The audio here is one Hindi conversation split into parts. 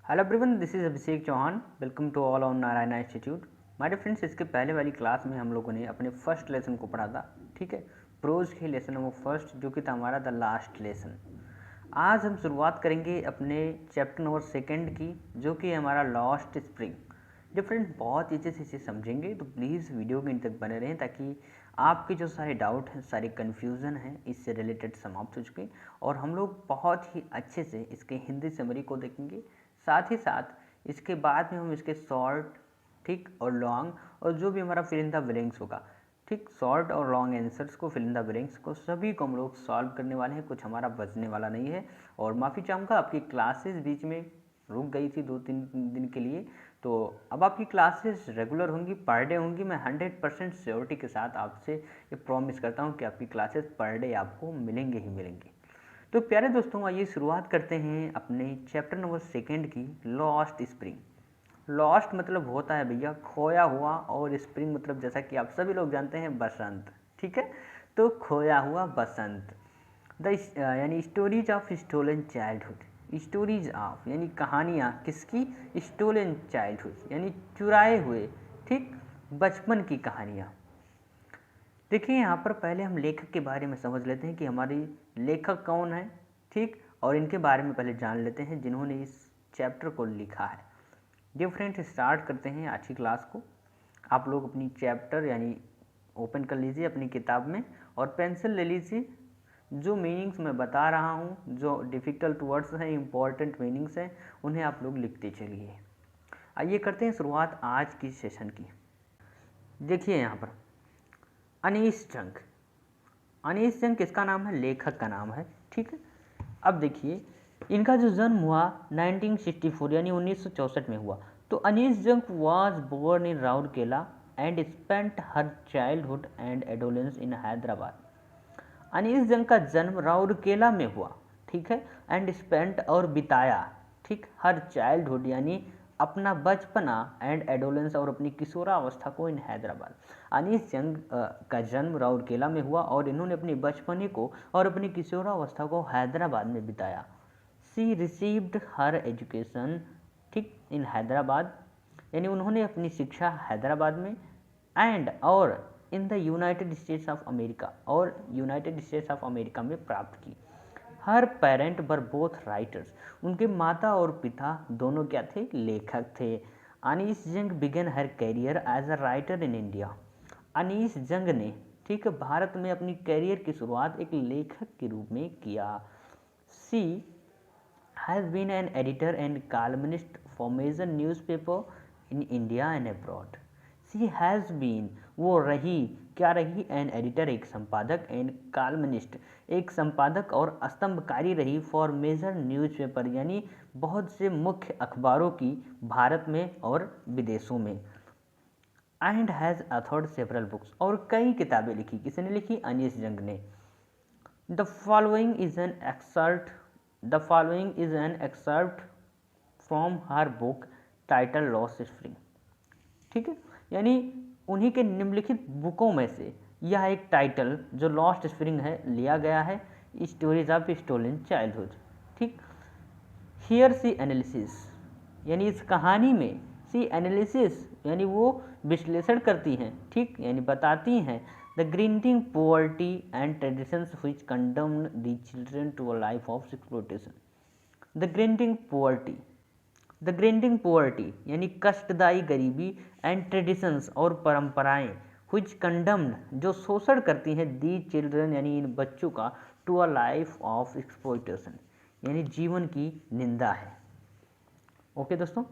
Hello everyone, this is Abhishek Chauhan. Welcome to all on Narayana institute. My dear friends, इसके पहले वाली क्लास में हम लोगों ने अपने फर्स्ट लेसन को पढ़ा था। ठीक है, प्रोज के लेसन नंबर फर्स्ट, जो कि था हमारा द लास्ट लेसन। आज हम शुरुआत करेंगे अपने चैप्टर नंबर सेकंड की, जो कि हमारा लॉस्ट स्प्रिंग। डिफरेंट बहुत अच्छे से इसे समझेंगे, तो प्लीज़ वीडियो के अंत तक बने रहें ताकि आपके जो सारे डाउट हैं, सारे कन्फ्यूज़न हैं, इससे रिलेटेड समाप्त हो चुके और हम लोग बहुत ही अच्छे से इसके हिंदी समरी को देखेंगे। साथ ही साथ इसके बाद में हम इसके शॉर्ट, ठीक, और लॉन्ग, और जो भी हमारा फिल इन द ब्लैंक्स होगा, ठीक, शॉर्ट और लॉन्ग आंसर्स को, फिल इन द ब्लैंक्स को, सभी को हम लोग सॉल्व करने वाले हैं। कुछ हमारा बचने वाला नहीं है। और माफ़ी चाहूँगा, आपकी क्लासेस बीच में रुक गई थी 2-3 दिन के लिए, तो अब आपकी क्लासेस रेगुलर होंगी, पर डे होंगी। मैं 100% श्योरिटी के साथ आपसे ये प्रॉमिस करता हूँ कि आपकी क्लासेस पर डे आपको मिलेंगे ही मिलेंगे। तो प्यारे दोस्तों, आइए शुरुआत करते हैं अपने चैप्टर नंबर सेकंड की, लॉस्ट स्प्रिंग। लॉस्ट मतलब होता है भैया खोया हुआ, और स्प्रिंग मतलब जैसा कि आप सभी लोग जानते हैं बसंत। ठीक है, तो खोया हुआ बसंत। द यानी stories of stolen childhood. Stories of यानी कहानियाँ किसकी? स्टोलन चाइल्डहुड यानी चुराए हुए, ठीक, बचपन की कहानियाँ। देखिए, यहाँ पर पहले हम लेखक के बारे में समझ लेते हैं कि हमारी लेखक कौन है, ठीक, और इनके बारे में पहले जान लेते हैं जिन्होंने इस चैप्टर को लिखा है। डियर फ्रेंड्स, स्टार्ट करते हैं आज की क्लास को। आप लोग अपनी चैप्टर यानी ओपन कर लीजिए अपनी किताब में और पेंसिल ले लीजिए। जो मीनिंग्स मैं बता रहा हूँ, जो डिफ़िकल्ट वर्ड्स हैं, इंपॉर्टेंट मीनिंग्स हैं, उन्हें आप लोग लिखते चलिए। आइए करते हैं शुरुआत आज की सेशन की। देखिए यहाँ पर अनीस जंग। अनीस जंग किसका नाम है? लेखक का नाम है। ठीक है, अब देखिए इनका जो जन्म हुआ 1964 यानी 1964 में हुआ। तो Anees Jung was born in Rourkela and spent her childhood and adolescence in Hyderabad. Anees Jung का जन्म राउरकेला में हुआ, ठीक है, एंड स्पेंट और बिताया, ठीक, हर चाइल्डहुड यानी अपना बचपना एंड एडोलेंस और अपनी किशोरावस्था को इन हैदराबाद। अनीस जंग का जन्म राउरकेला में हुआ और इन्होंने अपनी बचपने को और अपनी किशोरावस्था को हैदराबाद में बिताया। सी रिसीव्ड हर एजुकेशन, ठीक, इन हैदराबाद यानी उन्होंने अपनी शिक्षा हैदराबाद में एंड और in the United states of America और यूनाइटेड स्टेट्स ऑफ अमेरिका में प्राप्त की। हर पेरेंट वर बोथ राइटर्स, उनके माता और पिता दोनों क्या थे? लेखक थे। Anees Jung began her career as a writer in India. Anees Jung ने, ठीक, भारत में अपनी कैरियर की शुरुआत एक लेखक के रूप में किया। सी has been an editor and columnist for major newspaper in India and abroad. She has been, वो रही, क्या रही? एन एडिटर, एक संपादक, एंड कॉलमनिस्ट, एक संपादक और स्तंभकारी रही, फॉर मेजर न्यूज़पेपर यानी बहुत से मुख्य अखबारों की भारत में और विदेशों में। एंड हैज़ अथॉर्ड सेवरल बुक्स, और कई किताबें लिखी। किसने लिखी? अनीस जंग ने। The following is an excerpt. The following is an excerpt from her book titled Lost Spring. ठीक है, यानी उन्हीं के निम्नलिखित बुकों में से यह एक टाइटल जो लॉस्ट स्प्रिंग है लिया गया है, स्टोरीज ऑफ स्टोलन चाइल्डहुड। ठीक, हियर सी एनालिसिस यानी इस कहानी में, सी एनालिसिस यानी वो विश्लेषण करती हैं, ठीक, यानी बताती हैं the grinding poverty and traditions which condemn the children to a life of exploitation. The grinding poverty, the grinding poverty यानी कष्टदायी गरीबी, एंड ट्रेडिशंस और परंपराएं, व्हिच कंडम्न जो शोषण करती हैं, दी चिल्ड्रन यानी इन बच्चों का, to a life of exploitation यानी जीवन की निंदा है। ओके दोस्तों,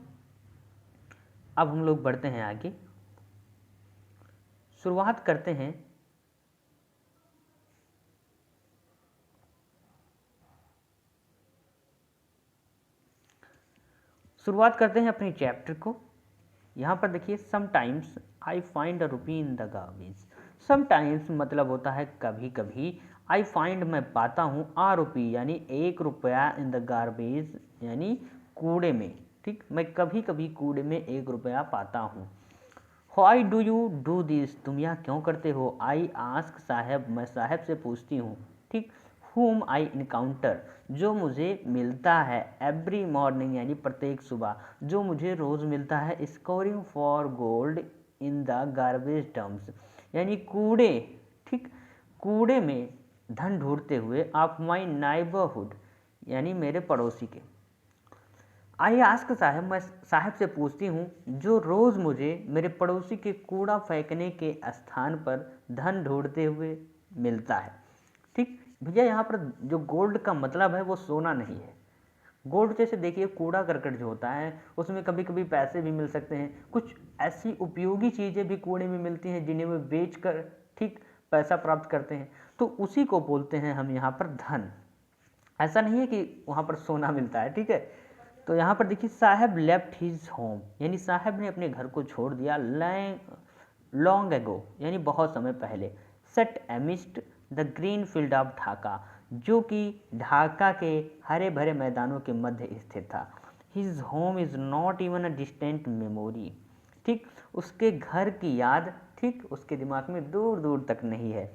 अब हम लोग बढ़ते हैं आगे, शुरुआत करते हैं अपने चैप्टर को। यहाँ पर देखिए, sometimes I find a rupee in the garbage. Sometimes मतलब होता है कभी कभी, आई फाइंड मैं पाता हूँ, आ रुपी यानी 1 रुपया, इन द गार्बेज यानी कूड़े में, ठीक, मैं कभी कभी कूड़े में 1 रुपया पाता हूँ। Why do you do this, तुम यह क्यों करते हो? आई आस्क साहब, मैं साहब से पूछती हूँ, ठीक, whom I encounter, जो मुझे मिलता है, every morning यानी प्रत्येक सुबह, जो मुझे रोज़ मिलता है, scoring for gold in the garbage dumps, यानी कूड़े, ठीक, कूड़े में धन ढूंढते हुए, ऑफ माई नाइबरहुड यानी मेरे पड़ोसी के। आई आस्क साहब, मैं साहब से पूछती हूँ, जो रोज़ मुझे मेरे पड़ोसी के कूड़ा फेंकने के स्थान पर धन ढूंढते हुए मिलता है। ठीक भैया, यहाँ पर जो गोल्ड का मतलब है वो सोना नहीं है। गोल्ड जैसे देखिए कूड़ा करकट जो होता है उसमें कभी कभी पैसे भी मिल सकते हैं, कुछ ऐसी उपयोगी चीज़ें भी कूड़े में मिलती हैं जिन्हें वे बेच कर ठीक पैसा प्राप्त करते हैं, तो उसी को बोलते हैं हम यहाँ पर धन। ऐसा नहीं है कि वहाँ पर सोना मिलता है, ठीक है। तो यहाँ पर देखिए, साहब लेफ्ट हिज होम, यानी साहब ने अपने घर को छोड़ दिया, लॉन्ग एगो यानी बहुत समय पहले, set amidst the green field of Dhaka, जो कि ढाका के हरे भरे मैदानों के मध्य स्थित था। His home is not even a distant memory, ठीक, उसके घर की याद ठीक उसके दिमाग में दूर दूर तक नहीं है।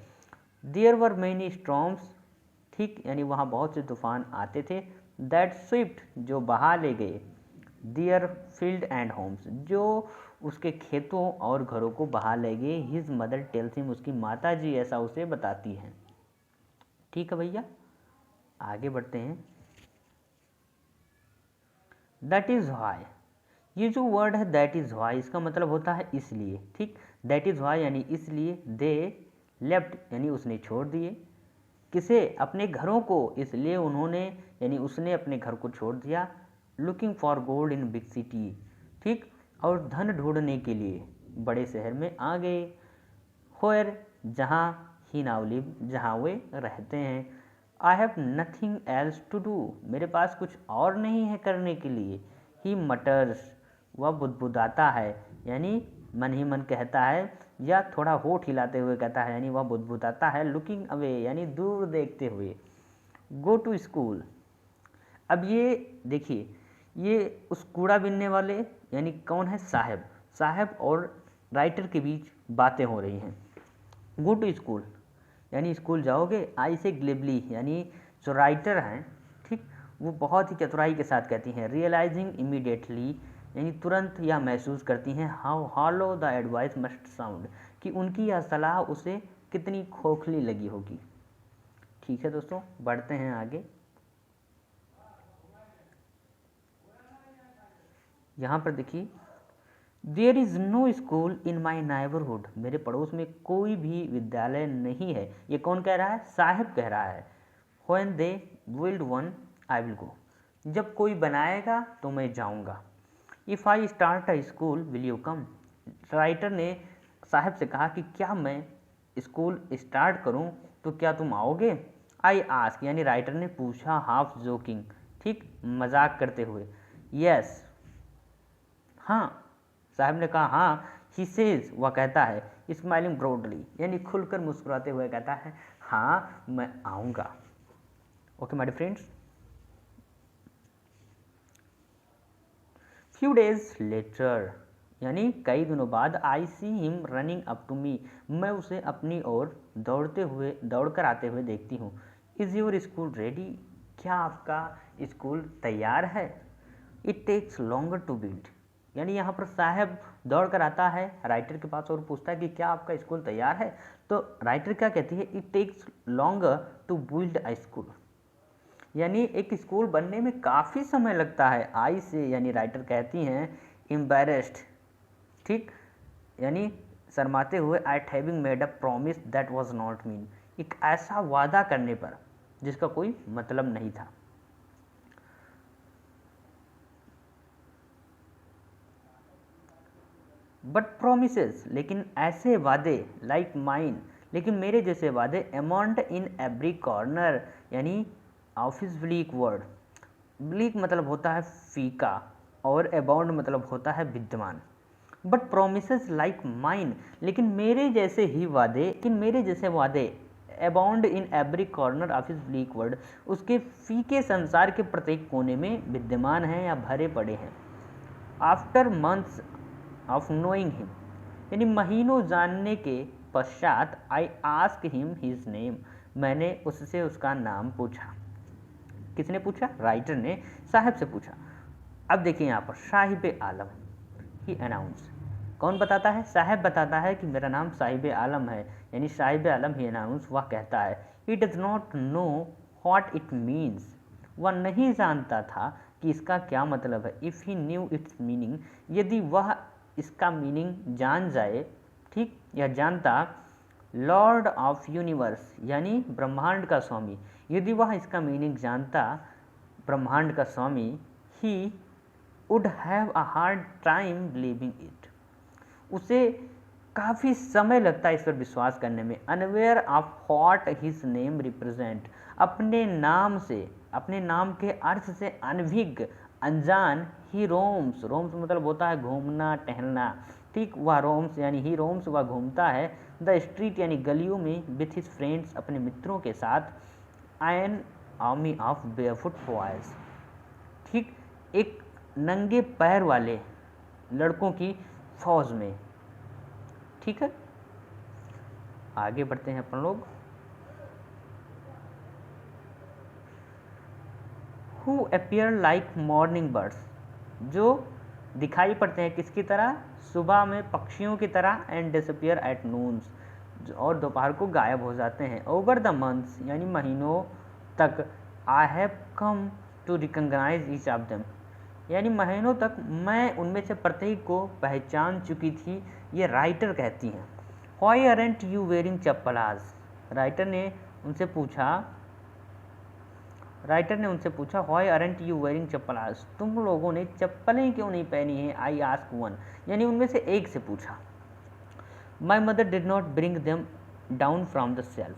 देयर वर मैनी स्टॉर्म्स, ठीक, यानी वहाँ बहुत से तूफान आते थे, दैट स्विफ्ट जो बहा ले गए, देयर फील्ड एंड होम्स, जो उसके खेतों और घरों को बहा ले गए। हिज मदर टेल्स हिम, उसकी माता जी ऐसा उसे बताती हैं। ठीक है भैया, आगे बढ़ते हैं। दैट इज़ वाई, ये जो वर्ड है दैट इज़ वाई, इसका मतलब होता है इसलिए, ठीक, दैट इज़ वाई यानी इसलिए, दे लेफ्ट यानी उसने छोड़ दिए, किसे, अपने घरों को, इसलिए उन्होंने यानी उसने अपने घर को छोड़ दिया, looking for gold in big city, ठीक, और धन ढूंढने के लिए बड़े शहर में आ गए, होयर जहाँ ही नाउ लिव, जहाँ वे रहते हैं, I have nothing else to do, मेरे पास कुछ और नहीं है करने के लिए, ही मटर्स, वह बुदबुदाता है, यानी मन ही मन कहता है या थोड़ा होठ हिलाते हुए कहता है, यानी वह बुदबुदाता है, लुकिंग अवे यानी दूर देखते हुए, गो टू स्कूल। अब ये देखिए, ये उस कूड़ा बीनने वाले यानी कौन है, साहब, साहब और राइटर के बीच बातें हो रही हैं। गो टू स्कूल यानी स्कूल जाओगे, आई से ग्लिबली यानी जो राइटर हैं, ठीक, वो बहुत ही चतुराई के साथ कहती हैं, रियलाइजिंग इमीडिएटली यानी तुरंत या महसूस करती हैं, how hollow the advice must sound, कि उनकी यह सलाह उसे कितनी खोखली लगी होगी। ठीक है दोस्तों, बढ़ते हैं आगे। यहाँ पर देखिए, there is no school in my neighbourhood, मेरे पड़ोस में कोई भी विद्यालय नहीं है। ये कौन कह रहा है, साहब कह रहा है। When they build one I will go, जब कोई बनाएगा तो मैं जाऊँगा। If I start a school will you come, writer ने साहब से कहा कि क्या मैं स्कूल स्टार्ट करूं तो क्या तुम आओगे। आई आस्क यानी राइटर ने पूछा, हाफ जोकिंग, ठीक, मजाक करते हुए, यस, हाँ, साहब ने कहा हाँ, ही सेज, वह कहता है, स्माइलिंग ब्रॉडली यानी खुलकर मुस्कुराते हुए कहता है, हाँ मैं आऊँगा। Okay my friends, few days later यानी कई दिनों बाद, I see him running up to me, मैं उसे अपनी ओर दौड़कर आते हुए देखती हूँ। इज़ योर स्कूल रेडी, क्या आपका स्कूल तैयार है। It takes longer to build, यानी यहाँ पर साहब दौड़ कर आता है राइटर के पास और पूछता है कि क्या आपका स्कूल तैयार है। तो राइटर क्या कहती है, it takes longer to build a school, यानी एक स्कूल बनने में काफ़ी समय लगता है। आई से यानी राइटर कहती हैं, एम्बैरेस्ड, ठीक, यानी शर्माते हुए, eight having made a promise that was not mean, एक ऐसा वादा करने पर जिसका कोई मतलब नहीं था। बट प्रोमिसेस, लेकिन ऐसे वादे, लाइक माइन, लेकिन मेरे जैसे वादे, अमाउंट इन एवरी कॉर्नर, यानी ऑफिस ब्लीक वर्ड, ब्लीक मतलब होता है फीका और अबाउंड मतलब होता है विद्यमान। बट प्रोमिसेस लाइक माइन, लेकिन मेरे जैसे ही वादे, abound in every corner office bleak word, उसके फीके संसार के प्रत्येक कोने में विद्यमान हैं या भरे पड़े हैं। After months of knowing him, यानी महीनों जानने के पश्चात, I ask him his name, मैंने उससे उसका नाम पूछा। किसने पूछा? राइटर ने साहब से पूछा। अब देखिए यहाँ पर साहिब आलम ही अनाउंस, कौन बताता है? साहब बताता है कि मेरा नाम साहिब आलम है, यानी साहिब आलम ही अनाउंस, वह कहता है। He does not know what it means, वह नहीं जानता था कि इसका क्या मतलब है। If he new it's meaning, यदि वह इसका मीनिंग जान जाए, ठीक, या जानता, लॉर्ड ऑफ यूनिवर्स यानी ब्रह्मांड का स्वामी, यदि वह इसका मीनिंग जानता, ब्रह्मांड का स्वामी, he would have a hard time believing it, उसे काफ़ी समय लगता है इस पर विश्वास करने में। Unaware of what his name represent, अपने नाम से, अपने नाम के अर्थ से अनभिज्ञ, अनजान, ही रोम्स, रोम्स मतलब होता है घूमना टहलना, ठीक, वह रोम्स यानी ही रोम्स, वह घूमता है द स्ट्रीट यानी गलियों में, विथ हिज फ्रेंड्स, अपने मित्रों के साथ, an army of barefoot boys, ठीक, एक नंगे पैर वाले लड़कों की फौज में। ठीक है, आगे बढ़ते हैं अपन लोग। Who appear like morning birds, जो दिखाई पड़ते हैं किसकी तरह? सुबह में पक्षियों की तरह, एंड डिसअपियर एट नून्स, और दोपहर को गायब हो जाते हैं। ओवर द मंथ्स यानी महीनों तक, I have come to recognise each of them, यानी महीनों तक मैं उनमें से प्रत्येक को पहचान चुकी थी, ये राइटर कहती हैं। Why aren't you wearing chappals, writer ने उनसे पूछा why aren't you wearing chappals, तुम लोगों ने चप्पलें क्यों नहीं पहनी हैं? आई आस्क वन, यानी उनमें से एक से पूछा। My mother did not bring them down from the self,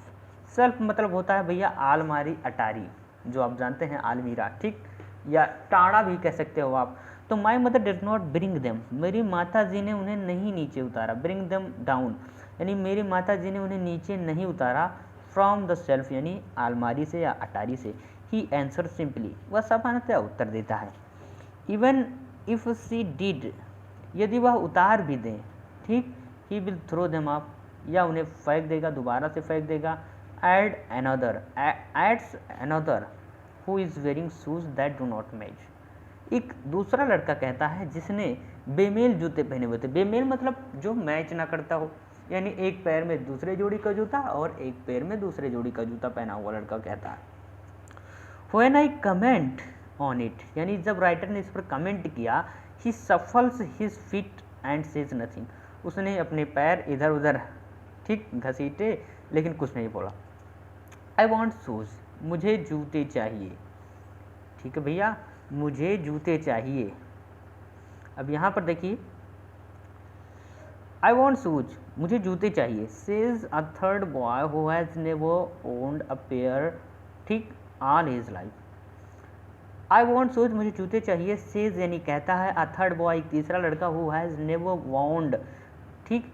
self मतलब होता है भैया आलमारी, अटारी, जो आप जानते हैं आलमीरा, ठीक, या टाड़ा भी कह सकते हो आप। तो my mother did not bring them, मेरी माता जी ने उन्हें नहीं नीचे उतारा। ब्रिंग देम डाउन यानी मेरी माता जी ने उन्हें नीचे नहीं उतारा। फ्रॉम द सेल्फ यानी आलमारी से या अटारी से। ही आंसर सिंपली, वह सामान्यतः उत्तर देता है। इवन इफ सी डिड, यदि वह उतार भी दें, ठीक, he will throw them up, या उन्हें फेंक देगा, दोबारा से फेंक देगा। Add another, adds another who is wearing shoes that do not match, एक दूसरा लड़का कहता है जिसने बेमेल जूते पहने हुए थे। बेमेल मतलब जो मैच ना करता हो, यानी एक पैर में दूसरे जोड़ी का जूता और एक पैर में दूसरे जोड़ी का जूता पहना हुआ लड़का कहता है। When I comment on it, यानी जब राइटर ने इस पर कमेंट किया, he shuffles his feet and says nothing, उसने अपने पैर इधर उधर, ठीक, घसीटे, लेकिन कुछ नहीं बोला। आई वॉन्ट शूज, मुझे जूते चाहिए, ठीक है भैया, मुझे जूते चाहिए। अब यहाँ पर देखिए, आई वॉन्ट शूज, मुझे जूते चाहिए, says a third boy who has never owned a pair, ठीक, all his life. I want shoes, मुझे जूते चाहिए, सेज यानी कहता है, अ थर्ड बॉय, एक तीसरा लड़का, हु हैज़ नेवर वॉन्ड, ठीक,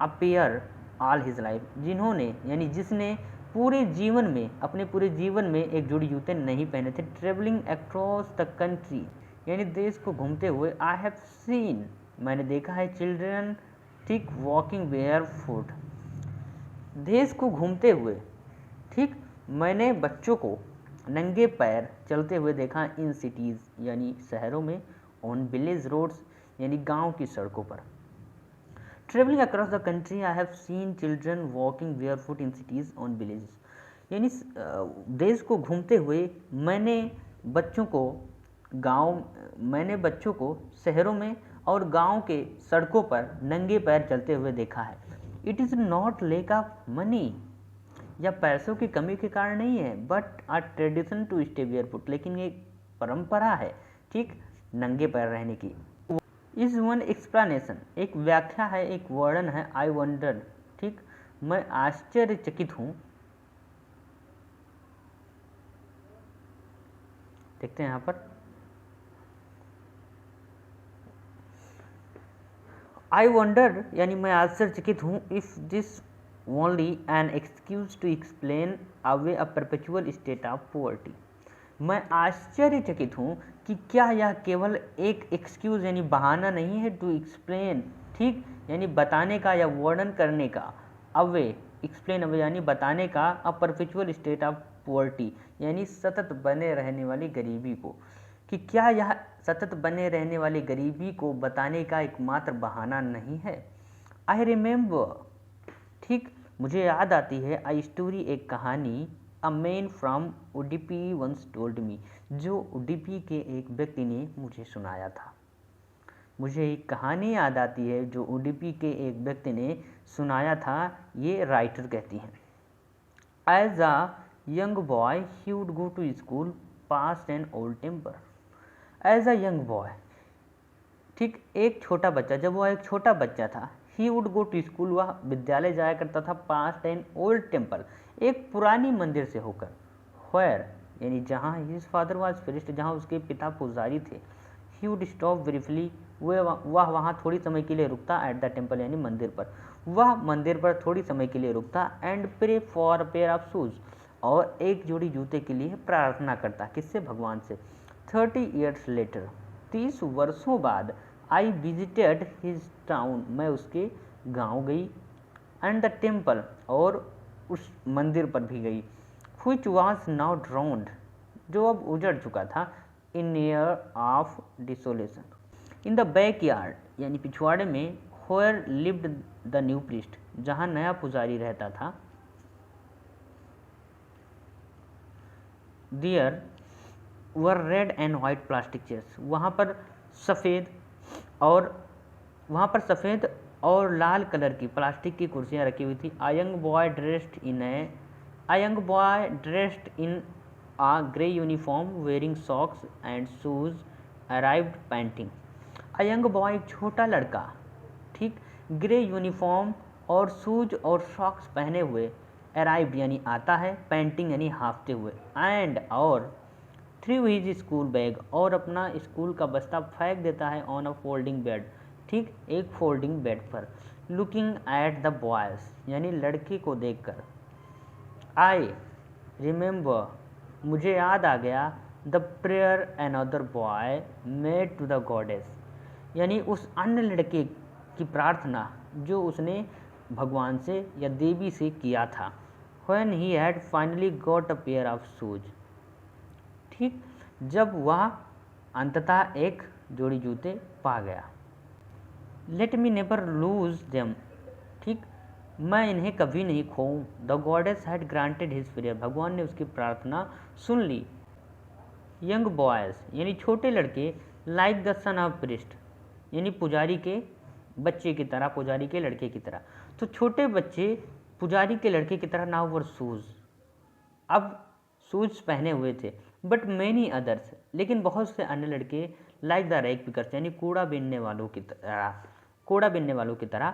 a pair all his life, जिन्होंने यानी जिसने पूरे जीवन में, अपने पूरे जीवन में एक जोड़ी जूते नहीं पहने थे। ट्रेवलिंग अक्रॉस द कंट्री यानी देश को घूमते हुए। आई हैव सीन, मैंने देखा है, चिल्ड्रन, ठीक, वॉकिंग बेयर फुट, देश को घूमते हुए, ठीक, मैंने बच्चों को नंगे पैर चलते हुए देखा। इन सिटीज़ यानी शहरों में। ऑन विलेज रोड्स यानी गांव की सड़कों पर। Travelling across the country, I have seen children walking barefoot in cities on villages, यानी देश को घूमते हुए मैंने बच्चों को शहरों में और गांव के सड़कों पर नंगे पैर चलते हुए देखा है। It is not lack of money, या पैसों की कमी के कारण नहीं है, but a tradition to stay barefoot, लेकिन ये परंपरा है, ठीक, नंगे पैर रहने की। इज वन एक्सप्लेनेशन, एक व्याख्या है, एक वर्णन है। आई वंडर, ठीक, मैं आश्चर्यचकित हूँ। देखते हैं यहाँ पर, आई वंडर यानी मैं आश्चर्यचकित हूँ। If this only an excuse to explain away a perpetual state of poverty, मैं आश्चर्यचकित हूँ कि क्या यह केवल एक एक्सक्यूज़ यानी बहाना नहीं है, टू एक्सप्लेन, ठीक, यानी बताने का या वर्णन करने का, अवे एक्सप्लेन अब यानी बताने का, अ परपेचुअल स्टेट ऑफ पॉवर्टी यानी सतत बने रहने वाली गरीबी को, कि क्या यह सतत बने रहने वाली गरीबी को बताने का एकमात्र बहाना नहीं है। आई रिमेंबर, ठीक, मुझे याद आती है, आई स्टोरी एक कहानी, a man from Udupi once told me, जो उडुपी के एक व्यक्ति ने मुझे सुनाया था। मुझे एक कहानी याद आती है जो उडुपी के एक व्यक्ति ने सुनाया था, ये राइटर कहती हैं। As a young boy he would go to school past an old temple. As a young boy, ठीक, एक छोटा बच्चा, जब वह एक छोटा बच्चा था, he would go to school, वह विद्यालय जाया करता था, पास्ट एन ओल्ड टेम्पल, एक पुरानी मंदिर से होकर, व्हेयर यानी जहाँ हिज फादर वाज प्रीस्ट, जहाँ उसके पिता पुजारी थे, ही वुड स्टॉप ब्रीफली, वह वहाँ थोड़ी समय के लिए रुकता, एट द टेम्पल यानी मंदिर पर, वह मंदिर पर थोड़ी समय के लिए रुकता, and pray for a pair of shoes, और एक जोड़ी जूते के लिए प्रार्थना करता, किससे, भगवान से। 30 ईयर्स लेटर, 30 वर्षों बाद, आई विजिटेड हिज टाउन, मैं उसके गांव गई, एंड द टेम्पल, और उस मंदिर पर भी गई, which was now drowned, जो अब उजड़ चुका था, in air of desolation, in the backyard यानी पिछवाड़े में, where lived the new priest, जहाँ नया पुजारी रहता था, there were red and white plastic chairs, वहाँ पर सफ़ेद और लाल कलर की प्लास्टिक की कुर्सियाँ रखी हुई थी। A young boy dressed in a grey uniform wearing socks and shoes arrived panting। A young boy, एक छोटा लड़का, ठीक, ग्रे यूनिफॉर्म और शूज और सॉक्स पहने हुए, अराइव्ड यानी आता है, पैंटिंग यानी हाँफते हुए, एंड और थ्रू हिज स्कूल बैग, और अपना स्कूल का बस्ता फेंक देता है, ऑन अ फोल्डिंग बेड, ठीक, एक फोल्डिंग बेड पर, लुकिंग एट द बॉयज यानी लड़के को देखकर। आई रिमेंबर, मुझे याद आ गया, the prayer another boy made to the goddess, यानी उस अन्य लड़के की प्रार्थना जो उसने भगवान से या देवी से किया था। When he had finally got a pair of shoes, ठीक, जब वह अंततः एक जोड़ी जूते पा गया। Let me never lose them, ठीक, मैं इन्हें कभी नहीं खोऊं। The goddess had granted his prayer, भगवान ने उसकी प्रार्थना सुन ली। यंग बॉयज़ यानी छोटे लड़के, like the son of priest यानी पुजारी के बच्चे की तरह, पुजारी के लड़के की तरह, तो छोटे बच्चे पुजारी के लड़के की तरह, नाउ वर शूज़, अब शूज पहने हुए थे, बट मैनी अदर्स, लेकिन बहुत से अन्य लड़के, लाइक द रैग पिकर्स यानी कूड़ा बीनने वालों की तरह,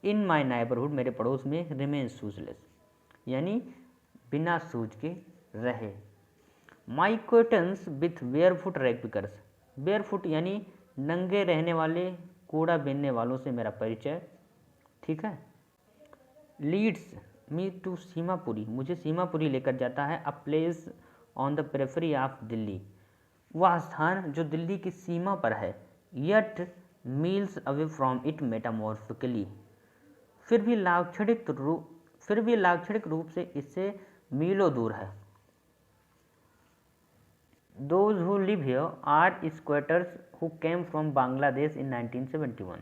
इन माई नेबरहुड मेरे पड़ोस में, रिमेन शूजलेस यानी बिना शूज के रहे। My acquaintances with barefoot rag pickers, barefoot यानी नंगे रहने वाले कूड़ा बीनने वालों से मेरा परिचय, ठीक है। लीड्स मी टू सीमापुरी, मुझे सीमापुरी लेकर जाता है, a place on the periphery of Delhi, वह स्थान जो दिल्ली की सीमा पर है, yet miles away from it metaphorically, फिर भी लाक्षणिक रूप से इससे मीलों दूर है। Those who live here are squatters who came from Bangladesh in 1971,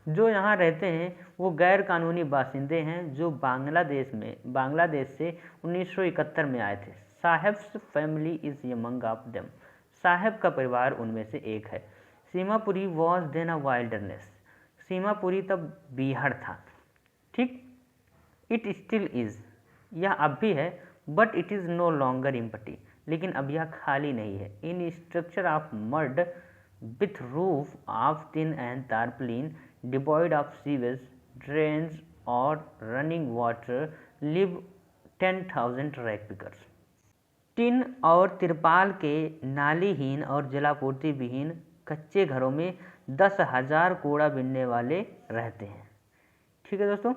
जो यहाँ रहते हैं वो गैर कानूनी बाशिंदे हैं जो बांग्लादेश से 1971 में आए थे। Saheb's family is among of them, Saheb का परिवार उनमें से एक है। Seemapuri was then a wilderness, Seemapuri तब बीहड़ था, ठीक। इट स्टिल इज, यह अब भी है, but it is no longer empty, लेकिन अब यह खाली नहीं है। In structure of mud with roof of tin and tarpaulin, devoid of sewage, drains और running water, live 10,000 rag pickers. Tin और तिरपाल के नालीहीन और जलापूर्ति विहीन कच्चे घरों में 10,000 कूड़ा बीनने वाले रहते हैं, ठीक है दोस्तों।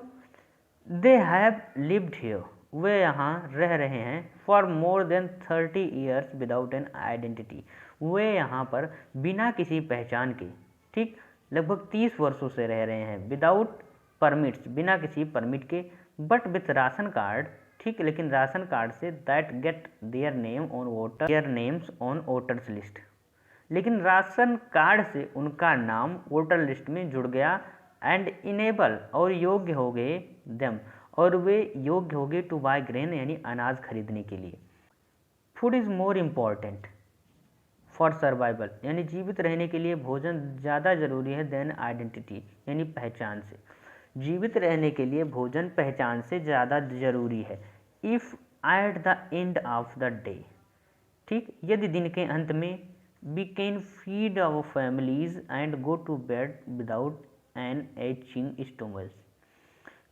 दे हैव लिव्ड हियर, वे यहाँ रह रहे हैं, for more than 30 years without an identity, वे यहाँ पर बिना किसी पहचान के, ठीक, लगभग 30 वर्षों से रह रहे हैं। विदाउट परमिट्स, बिना किसी परमिट के, बट विथ राशन कार्ड, ठीक, लेकिन ration card say that get their names on voters list, लेकिन राशन कार्ड से उनका नाम वोटर लिस्ट में जुड़ गया, एंड इनेबल और योग्य हो गए देम, और वे योग्य हो गए टू बाय ग्रेन यानी अनाज खरीदने के लिए। Food is more important for survival, यानी जीवित रहने के लिए भोजन ज़्यादा जरूरी है देन आइडेंटिटी, यानी पहचान से। जीवित रहने के लिए भोजन पहचान से ज़्यादा जरूरी है। If at the end of the day, ठीक, यदि दिन के अंत में we can feed our families and go to bed without an aching stomach,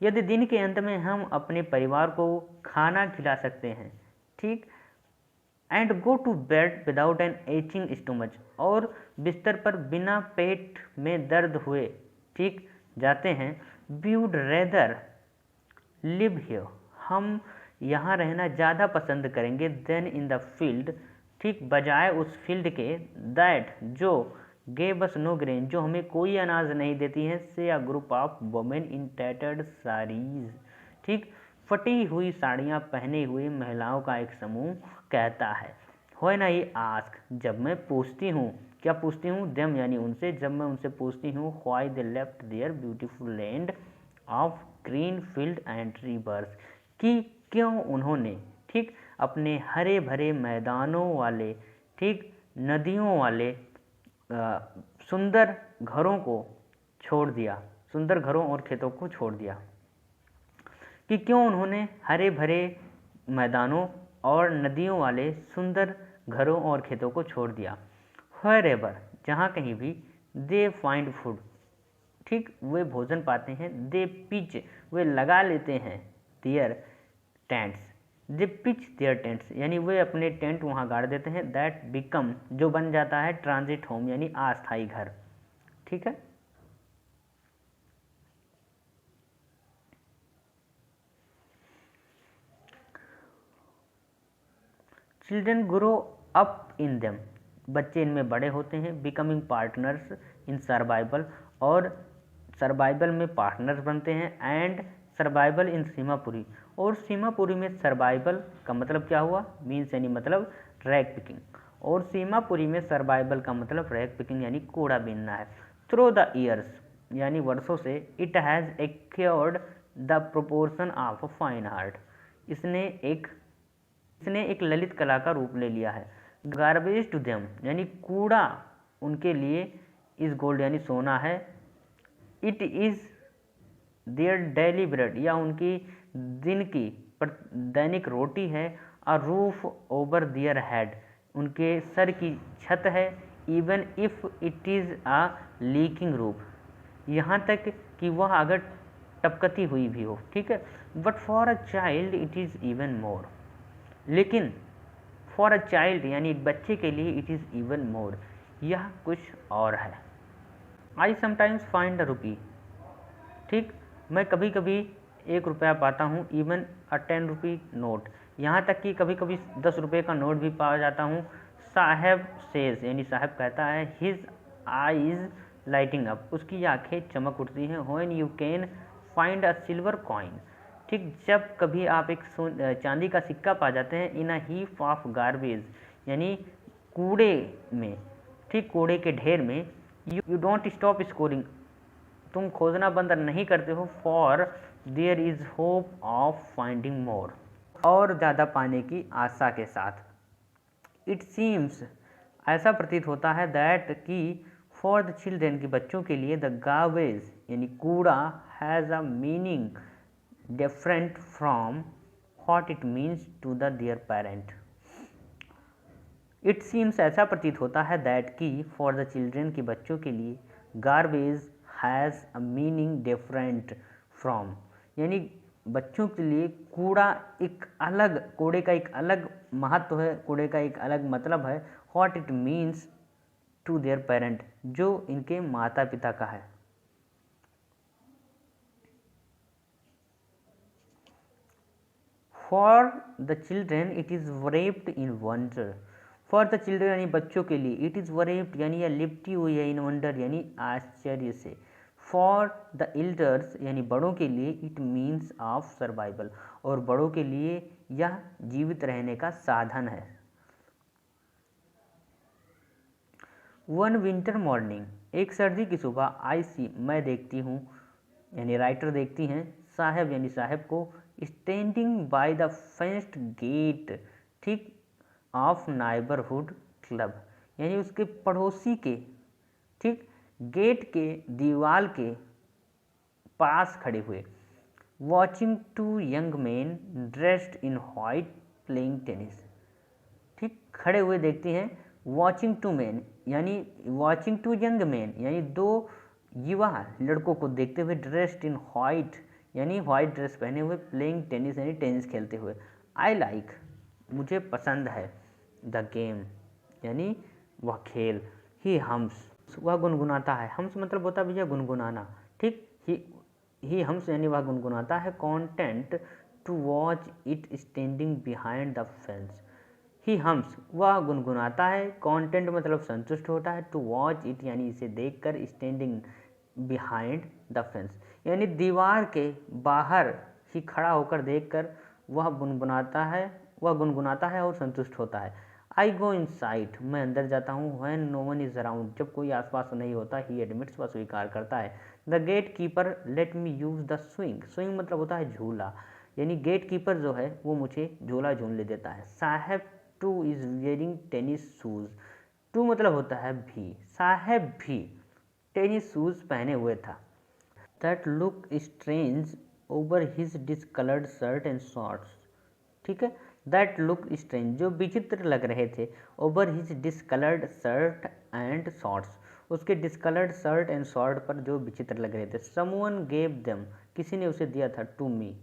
यदि दिन के अंत में हम अपने परिवार को खाना खिला सकते हैं, ठीक, and go to bed without an aching stomach, और बिस्तर पर बिना पेट में दर्द हुए, ठीक, जाते हैं, we would rather live here, हम यहाँ रहना ज़्यादा पसंद करेंगे देन इन द फील्ड, ठीक, बजाय उस फील्ड के, दैट जो गेव अस नो ग्रेन, जो हमें कोई अनाज नहीं देती है, से a group of women in tattered saris, ठीक, फटी हुई साड़ियाँ पहने हुए महिलाओं का एक समूह कहता है। व्हेन आई आस्क, जब मैं पूछती हूँ, क्या पूछती हूँ, देम यानी उनसे, जब मैं उनसे पूछती हूँ, why they left their beautiful land of green field and rivers, कि क्यों उन्होंने, ठीक, अपने हरे भरे मैदानों वाले, ठीक, नदियों वाले सुंदर घरों को छोड़ दिया, सुंदर घरों और खेतों को छोड़ दिया, कि क्यों उन्होंने हरे भरे मैदानों और नदियों वाले सुंदर घरों और खेतों को छोड़ दिया। व्हेरेवर, जहाँ कहीं भी, दे फाइंड फूड, ठीक, वे भोजन पाते हैं, दे पिच, वे लगा लेते हैं, their tents, they pitch their tents, यानी वे अपने टेंट वहाँ गाड़ देते हैं, दैट बिकम, जो बन जाता है ट्रांजिट होम यानी अस्थायी घर, ठीक है। Children grow up in them, बच्चे इनमें बड़े होते हैं, बिकमिंग पार्टनर्स इन सर्वाइवल, और सर्वाइवल में पार्टनर्स बनते हैं, एंड सर्वाइवल इन सीमापुरी, और सीमापुरी में सर्वाइवल का मतलब क्या हुआ, मीन्स यानी मतलब रैग पिकिंग, और सीमापुरी में सर्वाइवल का मतलब रैग पिकिंग यानी कूड़ा बीनना है। थ्रू द ईयर्स, यानी वर्षों से, it has acquired the proportion of fine art, इसने एक ललित कला का रूप ले लिया है। गार्बेज टू देम, यानी कूड़ा उनके लिए, इज गोल्ड यानी सोना है, it is their daily bread, या उनकी दिन की दैनिक रोटी है, a roof over their head, उनके सर की छत है, even if it is a leaking roof, यहाँ तक कि वह अगर टपकती हुई भी हो, ठीक है। But for a child it is even more, लेकिन फॉर अ चाइल्ड यानी बच्चे के लिए इट इज़ इवन मोर, यह कुछ और है। आई समटाइम्स फाइंड अ रुपी, ठीक, मैं कभी कभी 1 रुपया पाता हूँ, इवन अ 10 रुपी नोट, यहाँ तक कि कभी कभी 10 रुपये का नोट भी पा जाता हूँ। साहेब सेज, यानी साहब कहता है, हिज आईज लाइटिंग अप, उसकी आंखें चमक उठती हैं। When you can find a silver coin, ठीक, जब कभी आप एक चांदी का सिक्का पा जाते हैं, इन अ हीप ऑफ गार्बेज, यानी कूड़े में, ठीक, कूड़े के ढेर में, यू डोंट स्टॉप स्कोरिंग, तुम खोजना बंद नहीं करते हो, for there is hope of finding more, और ज़्यादा पाने की आशा के साथ। इट सीम्स, ऐसा प्रतीत होता है, दैट कि फॉर द चिल्ड्रेन, की बच्चों के लिए, द गार्बेज यानी कूड़ा, has a meaning different from what it means to the their parent. It seems, ऐसा प्रतीत होता है, दैट कि फॉर द चिल्ड्रेन, की बच्चों के लिए, garbage has a meaning different from, यानी बच्चों के लिए कूड़ा एक अलग, कूड़े का एक अलग महत्व है, कूड़े का एक अलग मतलब है, what it means to their parent, जो इनके माता पिता का है। For the children it is wrapped in wonder, for the children यानी बच्चों के लिए, इट इज़ wrapped यानी यह लिपटी हुई है, इन वंडर यानी आश्चर्य से, फॉर द एल्डर्स यानी बड़ों के लिए इट मीन्स ऑफ सर्वाइवल, और बड़ों के लिए यह जीवित रहने का साधन है। वन विंटर मॉर्निंग, एक सर्दी की सुबह, आई सी मैं देखती हूँ, यानी राइटर देखती हैं, साहब यानी साहब को, standing by the fenced gate, ठीक, ऑफ नाइबरहुड क्लब, यानी उसके पड़ोसी के, ठीक, गेट के दीवार के पास खड़े हुए। Watching two young man dressed in white playing tennis, ठीक, खड़े हुए देखती हैं। वॉचिंग टू मैन यानी वॉचिंग टू यंग मैन यानी दो युवा लड़कों को देखते हुए, ड्रेस्ड इन वाइट यानी वाइट ड्रेस पहने हुए, प्लेइंग टेनिस यानी टेनिस खेलते हुए। आई लाइक मुझे पसंद है, द गेम यानी वह खेल, ही हम्स वह गुनगुनाता है, हम्स मतलब होता है भैया गुनगुनाना, ठीक, ही हम्स यानी वह गुनगुनाता है, content to watch it standing behind the fence, he hums वह गुनगुनाता है, कॉन्टेंट मतलब संतुष्ट होता है, टू वॉच इट यानी इसे देखकर, स्टैंडिंग बिहाइंड द फेंस यानी दीवार के बाहर ही खड़ा होकर देखकर वह गुनगुनाता है और संतुष्ट होता है। आई गो इन साइड मैं अंदर जाता हूँ, when no one is around जब कोई आसपास नहीं होता, ही एडमिट्स वह स्वीकार करता है, the gatekeeper let me use the swing, swing मतलब होता है झूला, यानी गेट कीपर जो है वो मुझे झूला झूलने देता है। Saheb too is wearing tennis shoes, too मतलब होता है भी, साहब भी टेनिस शूज पहने हुए था। That look strange over his discoloured shirt and shorts, ठीक है, दैट लुक स्ट्रेंज जो विचित्र लग रहे थे, over his discoloured shirt and shorts उसके डिसकलर्ड शर्ट एंड शॉर्ट पर जो विचित्र लग रहे थे। समवन गेव देम किसी ने उसे दिया था, to me,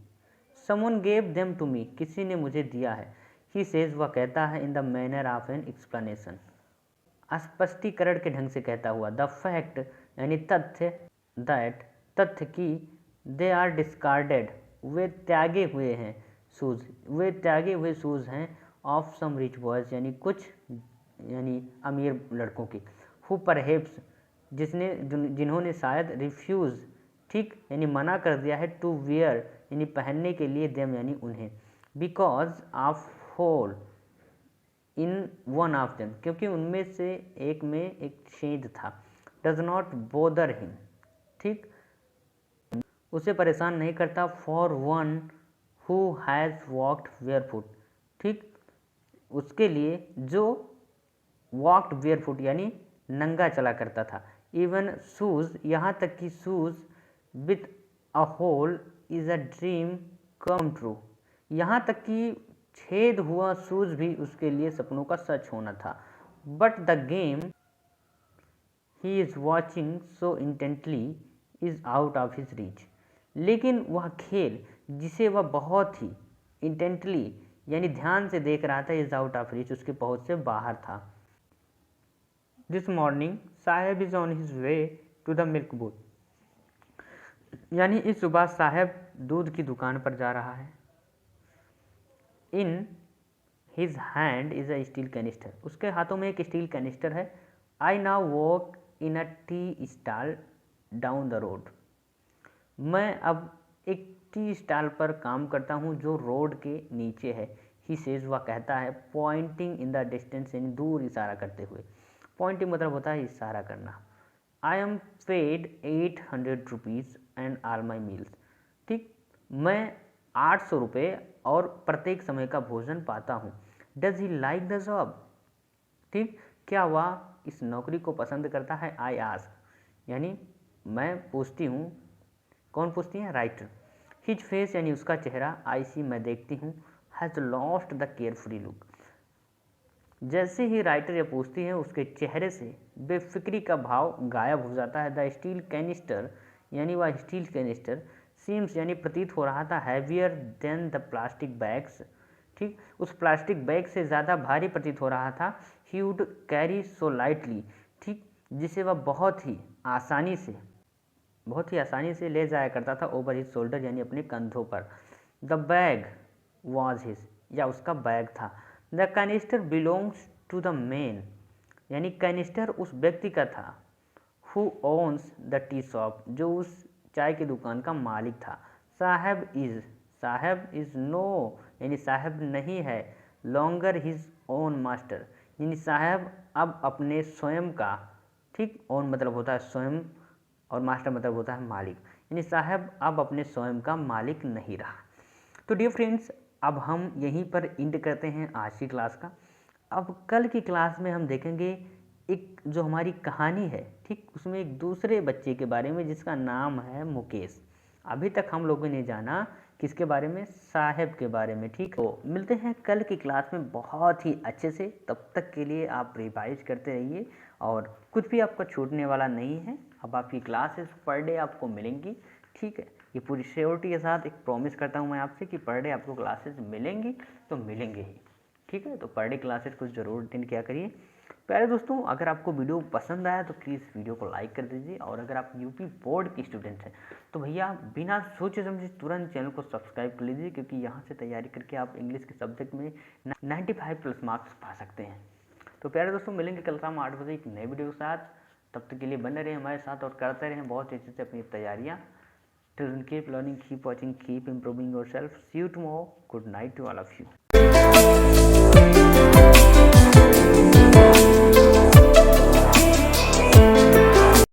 someone gave them to me किसी ने मुझे दिया है। ही सेज वह कहता है, in the manner of an explanation स्पष्टीकरण के ढंग से कहता हुआ, द फैक्ट यानी तथ्य, दैट तथ्य की, दे आर डिस्कार्डेड वे त्यागे हुए हैं, शूज़ वे त्यागे हुए शूज़ हैं, ऑफ सम रिच बॉयज़ यानी कुछ यानी अमीर लड़कों की, हु परहेप्स जिन्होंने शायद, रिफ्यूज़ ठीक यानी मना कर दिया है, टू वियर यानी पहनने के लिए, देम यानी उन्हें, because of hole in one of them क्योंकि उनमें से एक में एक छेद था, डज नॉट बोदर हिम ठीक उसे परेशान नहीं करता, for one who has walked barefoot ठीक उसके लिए जो वॉक्ड बेयरफुट यानी नंगा चला करता था, इवन शूज़ यहाँ तक कि shoes with a hole is a dream come true यहाँ तक कि छेद हुआ शूज़ भी उसके लिए सपनों का सच होना था। But the game he is watching so intently is out of his reach लेकिन वह खेल जिसे वह बहुत ही इंटेंटली यानी ध्यान से देख रहा था, इज़ आउट ऑफ रीच उसके पहुँच से बाहर था। This morning Saheb is on his way to the milk booth यानी इस सुबह साहेब दूध की दुकान पर जा रहा है। In his hand is a steel canister उसके हाथों में एक स्टील कैनिस्टर है। I now walk in a tea stall down the road मैं अब एक टी स्टॉल पर काम करता हूँ जो रोड के नीचे है। ही सेज वह कहता है, पॉइंटिंग इन द डिस्टेंस यानी दूर इशारा करते हुए, पॉइंटिंग मतलब होता है इशारा करना। I am paid 800 rupees and all my meals ठीक मैं 800 रुपये और प्रत्येक समय का भोजन पाता हूँ। Does he like the job ठीक क्या वह इस नौकरी को पसंद करता है। आई आस्क यानी मैं पूछती हूँ, कौन पूछती है, राइटर। हिज फेस यानी उसका चेहरा, आई सी मैं देखती हूँ, has lost the carefree look जैसे ही राइटर यह पूछती है उसके चेहरे से बेफिक्री का भाव गायब हो जाता है। द स्टील कैनिस्टर यानी वह स्टील कैनिस्टर सीम्स यानी प्रतीत हो रहा था, heavier than the plastic bags ठीक उस प्लास्टिक बैग से ज़्यादा भारी प्रतीत हो रहा था। He would carry so lightly ठीक जिसे वह बहुत ही आसानी से ले जाया करता था, ओवर हिज शोल्डर यानी अपने कंधों पर। द बैग वॉज हिज या उसका बैग था। The canister belongs to the man यानी कैनिस्टर उस व्यक्ति का था, who owns the tea shop, जो उस चाय की दुकान का मालिक था। साहब इज़ नो, यानी साहब नहीं है, लॉन्गर हिज ओन मास्टर, यानी साहब अब अपने स्वयं का, ठीक, ओन मतलब होता है स्वयं और मास्टर मतलब होता है मालिक, यानी साहब अब अपने स्वयं का मालिक नहीं रहा। तो डियर फ्रेंड्स, अब हम यहीं पर एंड करते हैं आज की क्लास का। अब कल की क्लास में हम देखेंगे एक जो हमारी कहानी है, ठीक, उसमें एक दूसरे बच्चे के बारे में जिसका नाम है मुकेश। अभी तक हम लोगों ने जाना किसके बारे में, साहब के बारे में, ठीक। तो मिलते हैं कल की क्लास में बहुत ही अच्छे से। तब तक के लिए आप रिवाइज करते रहिए और कुछ भी आपका छूटने वाला नहीं है। अब आपकी क्लासेस पर डे आपको मिलेंगी, ठीक है। ये पूरी श्योरिटी के साथ एक प्रॉमिस करता हूँ मैं आपसे कि पर डे आपको क्लासेस मिलेंगी तो मिलेंगे ही, ठीक है। तो पर डे क्लासेस को ज़रूर अटेंड किया करिए। प्यारे दोस्तों, अगर आपको वीडियो पसंद आया तो प्लीज़ वीडियो को लाइक कर दीजिए, और अगर आप यूपी बोर्ड की स्टूडेंट हैं तो भैया बिना सोचे समझे तुरंत चैनल को सब्सक्राइब कर लीजिए, क्योंकि यहाँ से तैयारी करके आप इंग्लिश के सब्जेक्ट में 95+ मार्क्स पा सकते हैं। तो प्यारे दोस्तों, मिलेंगे कल शाम 8 बजे एक नए वीडियो के साथ। तब तक के लिए बने रहें हमारे साथ और करते रहें बहुत अच्छे से अपनी तैयारियाँ। Till then, keep learning, keep watching, keep improving yourself. See you tomorrow. Good night to all of you.